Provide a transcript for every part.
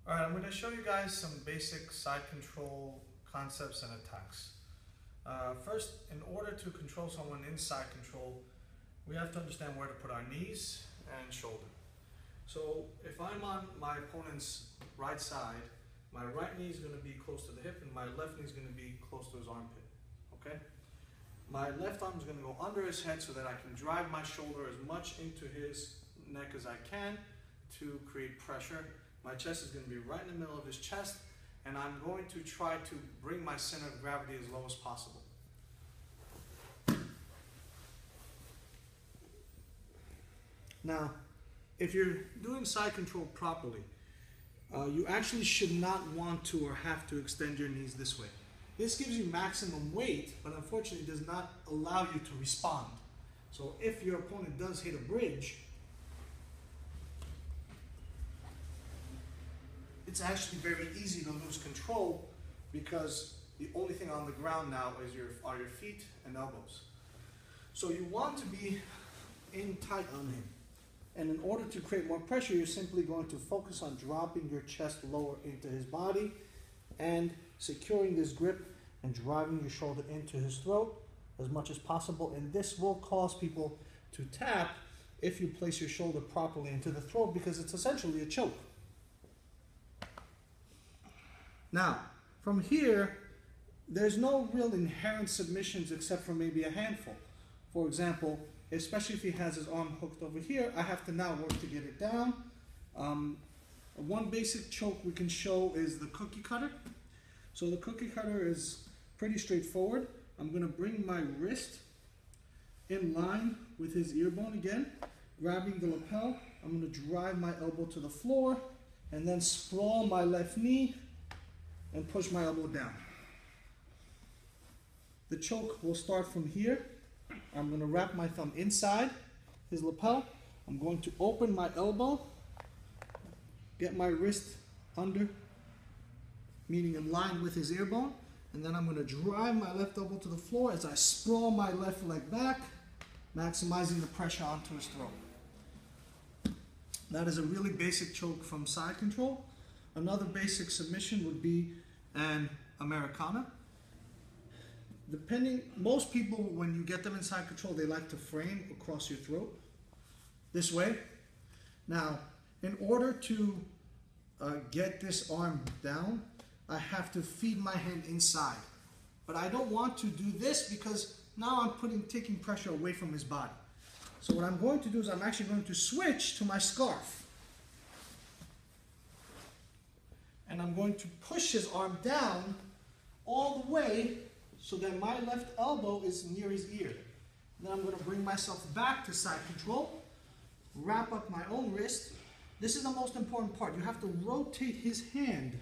Alright, I'm going to show you guys some basic side control concepts and attacks. First, in order to control someone in side control, we have to understand where to put our knees and shoulder. So if I'm on my opponent's right side, my right knee is going to be close to the hip and my left knee is going to be close to his armpit. Okay? My left arm is going to go under his head so that I can drive my shoulder as much into his neck as I can to create pressure. My chest is going to be right in the middle of his chest, and I'm going to try to bring my center of gravity as low as possible. Now, if you're doing side control properly, you actually should not want to or have to extend your knees this way. This gives you maximum weight, but unfortunately does not allow you to respond. So if your opponent does hit a bridge, it's actually very easy to lose control because the only thing on the ground now are your feet and elbows. So you want to be in tight on him. And in order to create more pressure, you're simply going to focus on dropping your chest lower into his body and securing this grip and driving your shoulder into his throat as much as possible. And this will cause people to tap if you place your shoulder properly into the throat, because it's essentially a choke. Now, from here, there's no real inherent submissions except for maybe a handful. For example, especially if he has his arm hooked over here, I have to now work to get it down. One basic choke we can show is the cookie cutter. So the cookie cutter is pretty straightforward. I'm going to bring my wrist in line with his ear bone again, grabbing the lapel. I'm going to drive my elbow to the floor and then sprawl my left knee and push my elbow down. The choke will start from here. I'm going to wrap my thumb inside his lapel. I'm going to open my elbow, get my wrist under, meaning in line with his ear bone, and then I'm going to drive my left elbow to the floor as I sprawl my left leg back, maximizing the pressure onto his throat. That is a really basic choke from side control. Another basic submission would be an Americana. Most people, when you get them in side control, they like to frame across your throat this way. Now, in order to get this arm down, I have to feed my hand inside. But I don't want to do this because now I'm taking pressure away from his body. So what I'm going to do is I'm actually going to switch to my scarf. And I'm going to push his arm down all the way so that my left elbow is near his ear. Then I'm going to bring myself back to side control, wrap up my own wrist. This is the most important part. You have to rotate his hand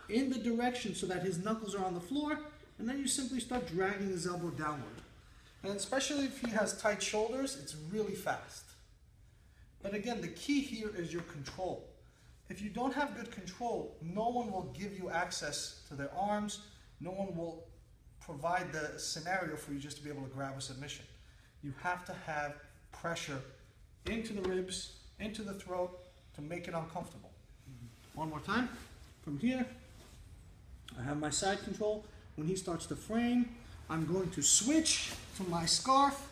in the direction so that his knuckles are on the floor, and then you simply start dragging his elbow downward. And especially if he has tight shoulders, it's really fast. But again, the key here is your control. If you don't have good control, no one will give you access to their arms. No one will provide the scenario for you just to be able to grab a submission. You have to have pressure into the ribs, into the throat to make it uncomfortable. One more time. From here, I have my side control. When he starts to frame, I'm going to switch to my scarf.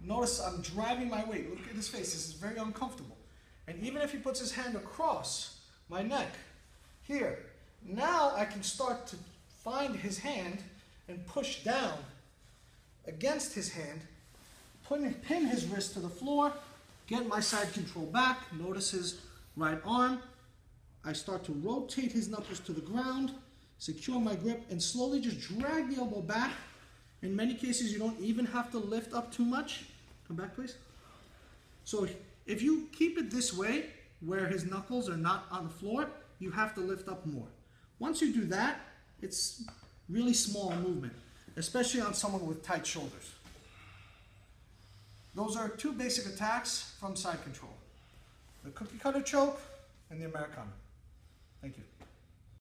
Notice I'm driving my weight. Look at his face. This is very uncomfortable. And even if he puts his hand across my neck, here, now I can start to find his hand and push down against his hand, pin his wrist to the floor, get my side control back, notice his right arm. I start to rotate his knuckles to the ground, secure my grip, and slowly just drag the elbow back. In many cases, you don't even have to lift up too much. Come back, please. So if you keep it this way, where his knuckles are not on the floor, you have to lift up more. Once you do that, it's really small movement, especially on someone with tight shoulders. Those are two basic attacks from side control: the cookie cutter choke and the Americana. Thank you.